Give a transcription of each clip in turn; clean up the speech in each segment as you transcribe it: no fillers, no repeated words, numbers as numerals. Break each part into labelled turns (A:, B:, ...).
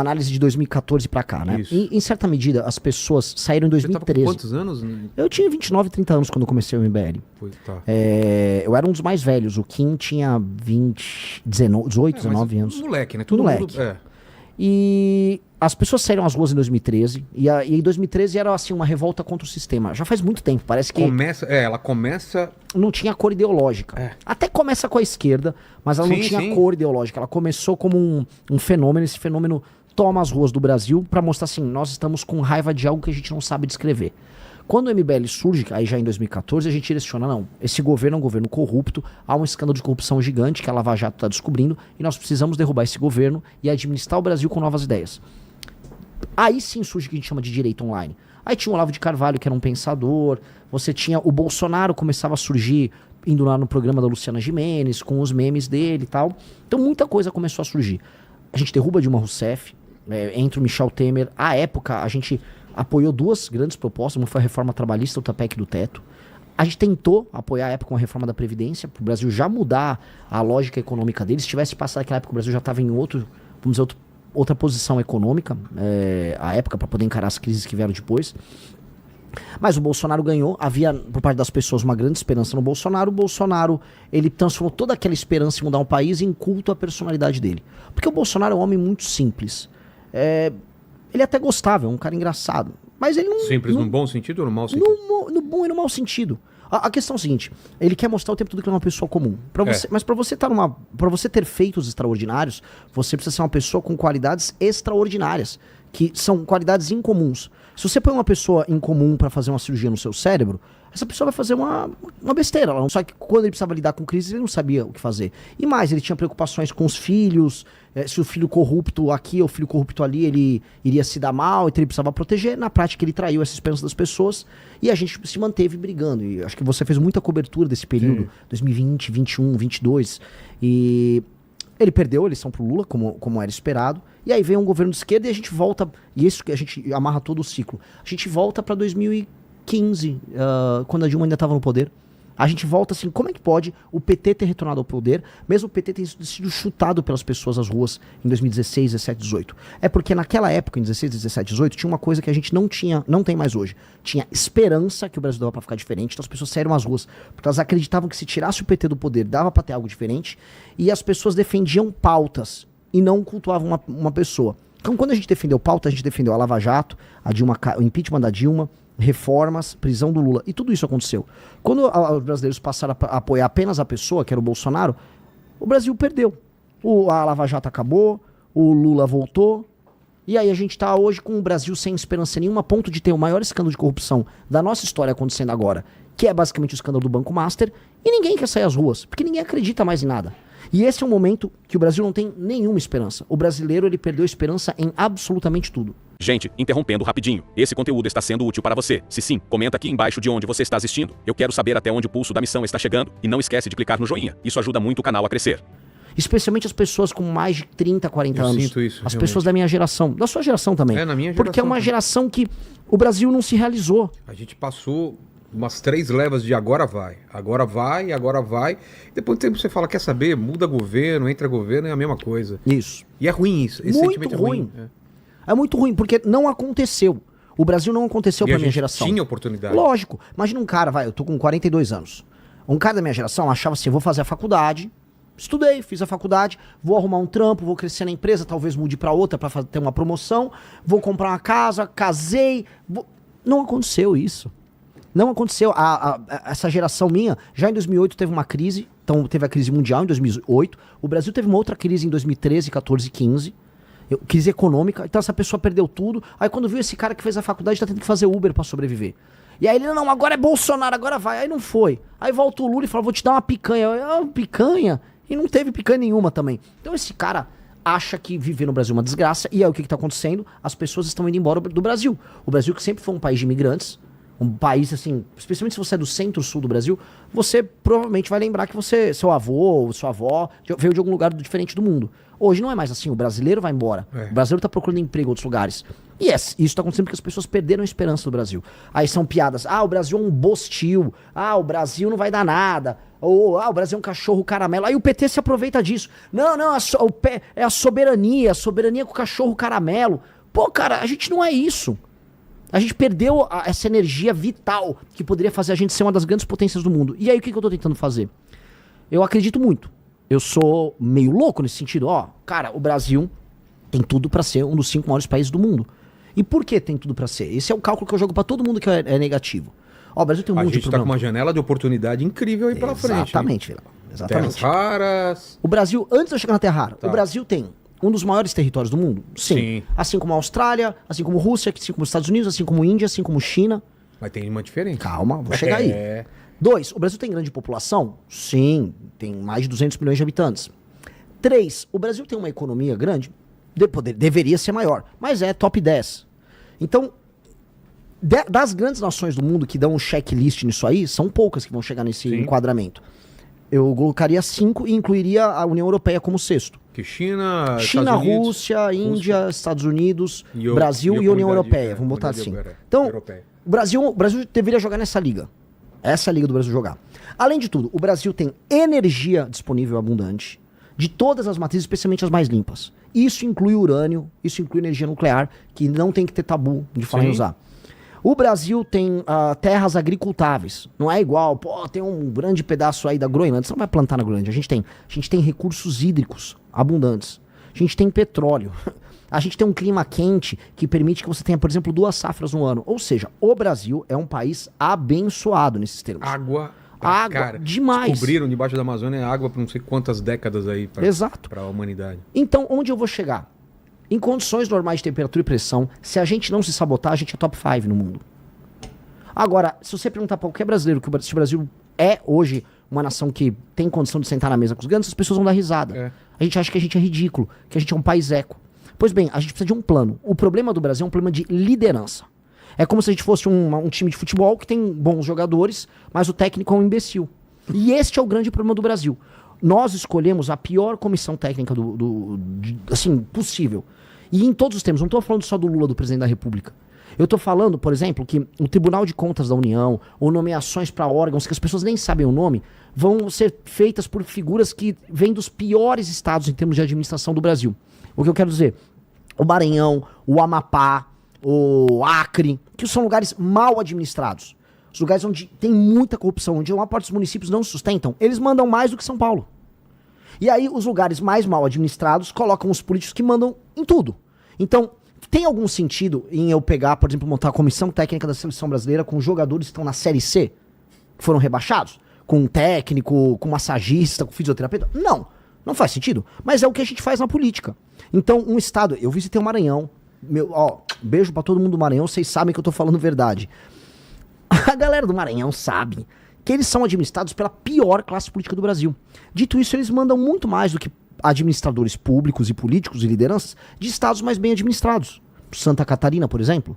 A: Análise de 2014 pra cá, né? E, em certa medida, as pessoas saíram em 2013.
B: Você tava com quantos anos?
A: Eu tinha 29, 30 anos quando eu comecei o MBL.
B: Tá.
A: Eu era um dos mais velhos. O Kim tinha 18, 19 anos.
B: Moleque, né? Todo
A: moleque.
B: mundo...
A: E as pessoas saíram às ruas em 2013. E em 2013 era assim uma revolta contra o sistema. Já faz muito tempo, parece que...
B: ela começa...
A: Não tinha cor ideológica. Até começa com a esquerda, mas ela não tinha cor ideológica. Ela começou como um fenômeno. Esse fenômeno toma as ruas do Brasil para mostrar assim, nós estamos com raiva de algo que a gente não sabe descrever. Quando o MBL surge, aí já em 2014, a gente direciona, não, esse governo é um governo corrupto, há um escândalo de corrupção gigante que a Lava Jato está descobrindo, e nós precisamos derrubar esse governo e administrar o Brasil com novas ideias. Aí sim surge o que a gente chama de direita online. Aí tinha o Olavo de Carvalho, que era um pensador, você tinha o Bolsonaro, começava a surgir, indo lá no programa da Luciana Gimenez, com os memes dele e tal. Então muita coisa começou a surgir. A gente derruba Dilma Rousseff, entra o Michel Temer. À época, a gente apoiou duas grandes propostas. Uma foi a reforma trabalhista, outra PEC do teto. A gente tentou apoiar à época uma reforma da Previdência, para o Brasil já mudar a lógica econômica dele. Se tivesse passado aquela época, o Brasil já estava em outra posição econômica, à época, para poder encarar as crises que vieram depois. Mas o Bolsonaro ganhou, havia por parte das pessoas uma grande esperança no Bolsonaro. O Bolsonaro, ele transformou toda aquela esperança em mudar um país em culto à personalidade dele. Porque o Bolsonaro é um homem muito simples. Ele é até gostável, é um cara engraçado. Mas ele não...
B: Simples no bom sentido ou no mau sentido?
A: No bom e no mau sentido. A questão é a seguinte, ele quer mostrar o tempo todo que ele é uma pessoa comum. Mas para você ter feitos extraordinários, você precisa ser uma pessoa com qualidades extraordinárias, que são qualidades incomuns. Se você põe uma pessoa incomum para fazer uma cirurgia no seu cérebro, essa pessoa vai fazer uma besteira. Só que quando ele precisava lidar com crise, ele não sabia o que fazer. E mais, ele tinha preocupações com os filhos, se o filho corrupto aqui ou o filho corrupto ali, ele iria se dar mal, então ele precisava proteger. Na prática, ele traiu essa esperança das pessoas e a gente se manteve brigando. E acho que você fez muita cobertura desse período, 2020, 21, 22. E ele perdeu a eleição pro Lula, como era esperado. E aí vem um governo de esquerda e a gente volta, e isso que a gente amarra todo o ciclo. A gente volta para 2015, quando a Dilma ainda estava no poder. A gente volta assim, como é que pode o PT ter retornado ao poder, mesmo o PT ter sido chutado pelas pessoas às ruas em 2016, 17, 18? É porque naquela época, em 16, 17, 18, tinha uma coisa que a gente não tem mais hoje. Tinha esperança que o Brasil dava pra ficar diferente, então as pessoas saíram às ruas, porque elas acreditavam que se tirasse o PT do poder, dava pra ter algo diferente, e as pessoas defendiam pautas, e não cultuavam uma pessoa. Então quando a gente defendeu pauta, a gente defendeu a Lava Jato, o impeachment da Dilma, reformas, prisão do Lula, e tudo isso aconteceu. Quando os brasileiros passaram a apoiar apenas a pessoa, que era o Bolsonaro, o Brasil perdeu. A Lava Jato acabou, o Lula voltou, e aí a gente tá hoje com o Brasil sem esperança nenhuma, a ponto de ter o maior escândalo de corrupção da nossa história acontecendo agora, que é basicamente o escândalo do Banco Master, e ninguém quer sair às ruas, porque ninguém acredita mais em nada. E esse é um momento que o Brasil não tem nenhuma esperança. O brasileiro, ele perdeu esperança em absolutamente tudo.
C: Gente, interrompendo rapidinho. Esse conteúdo está sendo útil para você? Se sim, comenta aqui embaixo de onde você está assistindo. Eu quero saber até onde o pulso da missão está chegando. E não esquece de clicar no joinha. Isso ajuda muito o canal a crescer.
A: Especialmente as pessoas com mais de 30, 40 anos.
B: Sinto isso,
A: as pessoas da minha geração. Da sua geração também.
B: Na minha geração.
A: Porque é uma geração que o Brasil não se realizou.
B: A gente passou umas 3 levas de agora vai. Agora vai, agora vai. Depois do tempo você fala, quer saber? Muda governo, entra governo, é a mesma coisa.
A: Isso.
B: E é ruim isso. Esse sentimento é ruim.
A: É muito ruim, porque não aconteceu. O Brasil não aconteceu pra minha geração.
B: Tinha oportunidade.
A: Lógico. Imagina um cara, eu tô com 42 anos. Um cara da minha geração achava assim, vou fazer a faculdade, estudei, fiz a faculdade, vou arrumar um trampo, vou crescer na empresa, talvez mude pra outra pra ter uma promoção, vou comprar uma casa, casei. Não aconteceu isso. Não aconteceu. Essa geração minha, já em 2008 teve uma crise, então teve a crise mundial em 2008, o Brasil teve uma outra crise em 2013, 14, 15, crise econômica, então essa pessoa perdeu tudo, aí quando viu esse cara que fez a faculdade tá tendo que fazer Uber pra sobreviver. E aí ele, não, agora é Bolsonaro, agora vai, aí não foi. Aí volta o Lula e fala, vou te dar uma picanha. Picanha? E não teve picanha nenhuma também. Então esse cara acha que viver no Brasil é uma desgraça, e é o que tá acontecendo, as pessoas estão indo embora do Brasil. O Brasil, que sempre foi um país de imigrantes, um país assim, especialmente se você é do centro-sul do Brasil, você provavelmente vai lembrar que seu avô ou sua avó veio de algum lugar diferente do mundo. Hoje não é mais assim, o brasileiro vai embora. O brasileiro tá procurando emprego em outros lugares. E isso tá acontecendo porque as pessoas perderam a esperança do Brasil. Aí são piadas, o Brasil é um bostil, o Brasil não vai dar nada, ou o Brasil é um cachorro caramelo. Aí o PT se aproveita disso. Não, é a soberania com o cachorro caramelo. Pô, cara, a gente não é isso. A gente perdeu essa energia vital que poderia fazer a gente ser uma das grandes potências do mundo. E aí o que eu tô tentando fazer? Eu acredito muito. Eu sou meio louco nesse sentido. Cara, o Brasil tem tudo pra ser um dos 5 maiores países do mundo. E por que tem tudo pra ser? Esse é o cálculo que eu jogo pra todo mundo que é negativo. O Brasil tem um monte de problema.
B: A gente tá com uma janela de oportunidade incrível aí pela frente.
A: Exatamente, Vilela. Exatamente.
B: Terras raras.
A: O Brasil, antes de eu chegar na Terra Rara, o Brasil tem um dos maiores territórios do mundo? Sim. Assim como a Austrália, assim como a Rússia, assim como os Estados Unidos, assim como a Índia, assim como a China.
B: Mas tem uma diferença.
A: Calma, vou chegar aí. 2, o Brasil tem grande população? Sim, tem mais de 200 milhões de habitantes. 3, o Brasil tem uma economia grande? Deveria ser maior, mas é top 10. Então, das grandes nações do mundo que dão um checklist nisso aí, são poucas que vão chegar nesse enquadramento. Eu colocaria 5 e incluiria a União Europeia como 6º.
B: Que China,
A: Rússia, Índia, Estados Unidos, Brasil e União Europeia. Vamos botar assim. Então, o Brasil deveria jogar nessa liga. Essa é a liga do Brasil jogar. Além de tudo, o Brasil tem energia disponível abundante, de todas as matrizes, especialmente as mais limpas. Isso inclui urânio, isso inclui energia nuclear, que não tem que ter tabu de falar em usar. O Brasil tem terras agricultáveis. Não é igual, tem um grande pedaço aí da Groenlândia. Você não vai plantar na Groenlândia. A gente tem recursos hídricos abundantes. A gente tem petróleo. A gente tem um clima quente que permite que você tenha, por exemplo, 2 safras no ano. Ou seja, o Brasil é um país abençoado nesses termos.
B: Água,
A: demais.
B: Descobriram debaixo da Amazônia água por não sei quantas décadas aí para a humanidade.
A: Então, onde eu vou chegar? Em condições normais de temperatura e pressão, se a gente não se sabotar, a gente é top 5 no mundo. Agora, se você perguntar para qualquer brasileiro se o Brasil é hoje uma nação que tem condição de sentar na mesa com os grandes, as pessoas vão dar risada. A gente acha que a gente é ridículo, que a gente é um país eco. Pois bem, a gente precisa de um plano. O problema do Brasil é um problema de liderança. É como se a gente fosse um time de futebol que tem bons jogadores, mas o técnico é um imbecil. E este é o grande problema do Brasil. Nós escolhemos a pior comissão técnica assim, possível. E em todos os termos, não estou falando só do Lula, do presidente da República. Eu estou falando, por exemplo, que o Tribunal de Contas da União, ou nomeações para órgãos que as pessoas nem sabem o nome, vão ser feitas por figuras que vêm dos piores estados em termos de administração do Brasil. O que eu quero dizer? O Maranhão, o Amapá, o Acre, que são lugares mal administrados. Os lugares onde tem muita corrupção, onde uma parte dos municípios não sustentam, eles mandam mais do que São Paulo. E aí os lugares mais mal administrados colocam os políticos que mandam em tudo. Então, tem algum sentido em eu pegar, por exemplo, montar a comissão técnica da seleção brasileira com jogadores que estão na Série C, que foram rebaixados? Com um técnico, com massagista, com fisioterapeuta? Não faz sentido. Mas é o que a gente faz na política. Então, um estado... Eu visitei o Maranhão. Beijo pra todo mundo do Maranhão, vocês sabem que eu tô falando verdade. A galera do Maranhão sabe que eles são administrados pela pior classe política do Brasil. Dito isso, eles mandam muito mais do que administradores públicos e políticos e lideranças de estados mais bem administrados. Santa Catarina, por exemplo.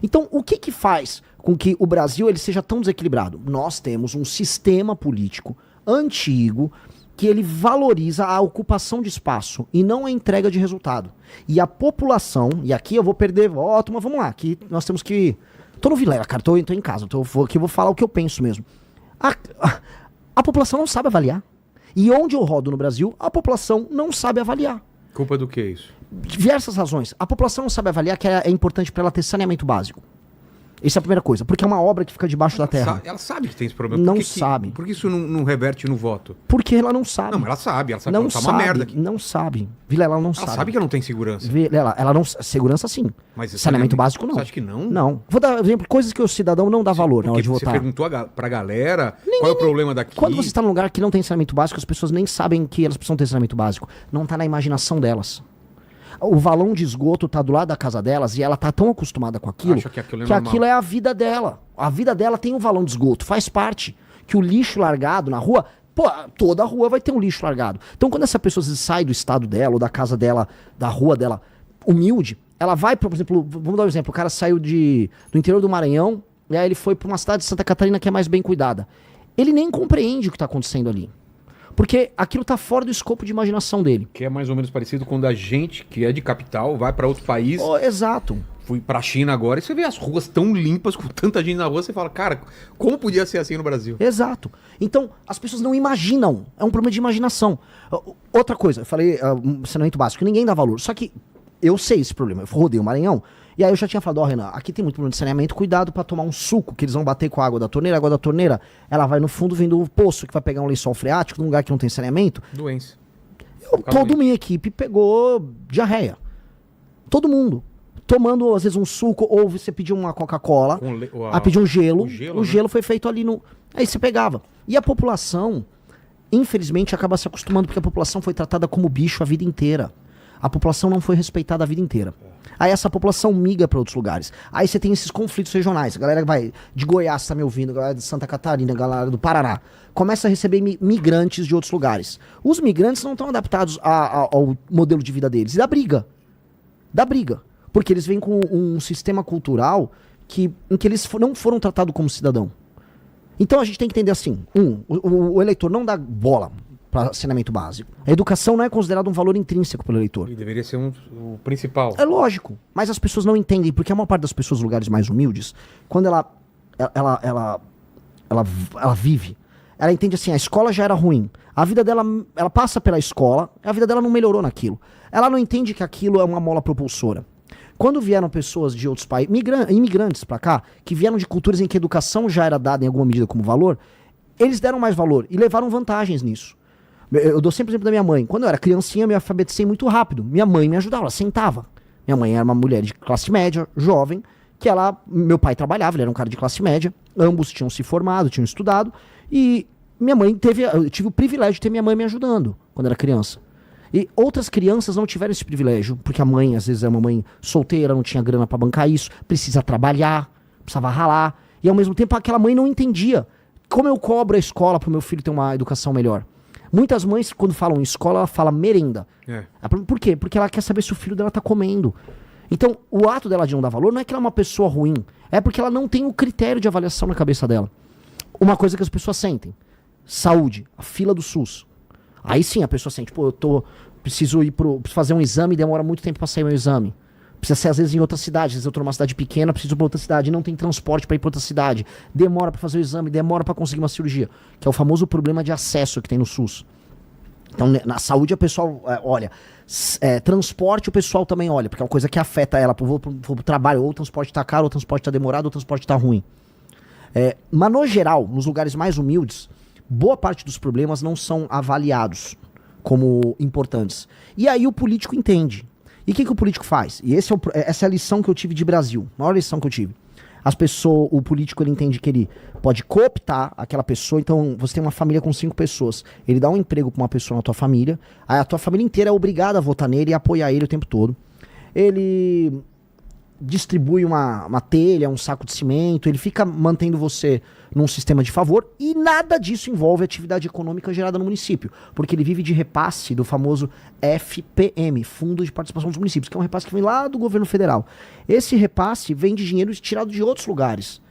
A: Então, o que faz com que o Brasil ele seja tão desequilibrado? Nós temos um sistema político antigo que ele valoriza a ocupação de espaço e não a entrega de resultado. E a população, e aqui eu vou perder voto, mas vamos lá, aqui nós temos que... Tô no Vilela, cara, tô em casa, aqui eu vou falar o que eu penso mesmo. A população não sabe avaliar. E onde eu rodo no Brasil, a população não sabe avaliar.
B: Culpa do que isso?
A: Diversas razões. A população não sabe avaliar que é importante para ela ter saneamento básico. Essa é a primeira coisa, porque é uma obra que fica debaixo da terra.
B: Ela sabe que tem esse problema.
A: Não sabe.
B: Por que isso não reverte no voto?
A: Porque ela não sabe.
B: Não, mas ela sabe que
A: não
B: ela tá uma merda aqui.
A: Não sabe. Vilela, ela não sabe.
B: Ela sabe que ela não tem segurança.
A: Vilela, ela não... Segurança sim. Mas saneamento básico não.
B: Você acha que não?
A: Não. Vou dar exemplo, coisas que o cidadão não dá valor na hora de votar.
B: Você perguntou pra galera qual é o problema daqui.
A: Quando você está num lugar que não tem saneamento básico, as pessoas nem sabem que elas precisam ter saneamento básico. Não tá na imaginação delas. O valão de esgoto tá do lado da casa delas e ela tá tão acostumada com aquilo que aquilo é a vida dela. A vida dela tem um valão de esgoto, faz parte. Que o lixo largado na rua, toda a rua vai ter um lixo largado. Então quando essa pessoa sai do estado dela ou da casa dela, da rua dela, humilde, ela vai, por exemplo, vamos dar um exemplo, o cara saiu do interior do Maranhão e aí ele foi pra uma cidade de Santa Catarina que é mais bem cuidada. Ele nem compreende o que tá acontecendo ali. Porque aquilo tá fora do escopo de imaginação dele.
B: Que é mais ou menos parecido quando a gente, que é de capital, vai para outro país.
A: Exato.
B: Fui pra China agora e você vê as ruas tão limpas, com tanta gente na rua, você fala, cara, como podia ser assim no Brasil?
A: Exato. Então, as pessoas não imaginam. É um problema de imaginação. Outra coisa, eu falei, saneamento básico, ninguém dá valor. Só que eu sei esse problema. Eu rodei o Maranhão, e aí eu já tinha falado, Renan, aqui tem muito problema de saneamento, cuidado pra tomar um suco, que eles vão bater com a água da torneira, ela vai no fundo vindo do poço, que vai pegar um lençol freático, num lugar que não tem saneamento.
B: Doença.
A: Toda minha equipe pegou diarreia. Todo mundo. Tomando, às vezes, um suco, ou você pediu uma Coca-Cola, pediu um gelo. O gelo foi feito ali no... Aí você pegava. E a população, infelizmente, acaba se acostumando, porque a população foi tratada como bicho a vida inteira. A população não foi respeitada a vida inteira. Aí essa população migra para outros lugares. Aí você tem esses conflitos regionais. A galera vai de Goiás, tá me ouvindo, a galera de Santa Catarina, a galera do Paraná. Começa a receber migrantes de outros lugares. Os migrantes não estão adaptados ao modelo de vida deles. E dá briga. Dá briga. Porque eles vêm com um sistema cultural em que eles não foram tratados como cidadão. Então a gente tem que entender assim, o eleitor não dá bola para saneamento básico. A educação não é considerada um valor intrínseco pelo eleitor.
B: E deveria ser o principal.
A: É lógico, mas as pessoas não entendem, porque a maior parte das pessoas, lugares mais humildes, quando ela vive, ela entende assim, a escola já era ruim, a vida dela, ela passa pela escola, a vida dela não melhorou naquilo. Ela não entende que aquilo é uma mola propulsora. Quando vieram pessoas de outros países, imigrantes pra cá, que vieram de culturas em que a educação já era dada em alguma medida como valor, eles deram mais valor e levaram vantagens nisso. Eu dou sempre o exemplo da minha mãe. Quando eu era criancinha, eu me alfabetizei muito rápido. Minha mãe me ajudava, ela sentava. Minha mãe era uma mulher de classe média, jovem, que meu pai trabalhava, ele era um cara de classe média, ambos tinham se formado, tinham estudado, e eu tive o privilégio de ter minha mãe me ajudando quando era criança. E outras crianças não tiveram esse privilégio, porque a mãe, às vezes, é uma mãe solteira, não tinha grana pra bancar isso, precisa trabalhar, precisava ralar, e ao mesmo tempo aquela mãe não entendia como eu cobro a escola pro meu filho ter uma educação melhor. Muitas mães, quando falam em escola, ela fala merenda. Por quê? Porque ela quer saber se o filho dela tá comendo. Então, o ato dela de não dar valor não é que ela é uma pessoa ruim, é porque ela não tem o critério de avaliação na cabeça dela. Uma coisa que as pessoas sentem, saúde, a fila do SUS. Aí sim a pessoa sente, preciso fazer um exame, demora muito tempo pra sair meu exame. Precisa ser às vezes em outra cidade, às vezes eu tô numa cidade pequena, preciso ir pra outra cidade, não tem transporte pra ir pra outra cidade, demora pra fazer o exame, demora pra conseguir uma cirurgia, que é o famoso problema de acesso que tem no SUS. Então na saúde o pessoal olha, transporte o pessoal também olha, porque é uma coisa que afeta ela, vou pro trabalho, ou o transporte tá caro, ou o transporte tá demorado, ou o transporte tá ruim. Mas no geral, nos lugares mais humildes, boa parte dos problemas não são avaliados como importantes. E aí o político entende. E o que o político faz? E essa é a lição que eu tive de Brasil. A maior lição que eu tive. O político, ele entende que ele pode cooptar aquela pessoa. Então, você tem uma família com 5 pessoas. Ele dá um emprego pra uma pessoa na tua família. Aí a tua família inteira é obrigada a votar nele e apoiar ele o tempo todo. Ele distribui uma telha, um saco de cimento. Ele fica mantendo você num sistema de favor. E nada disso envolve atividade econômica gerada no município. Porque ele vive de repasse do famoso FPM, Fundo de Participação dos Municípios, que é um repasse que vem lá do governo federal. Esse repasse vem de dinheiro tirado de outros lugares.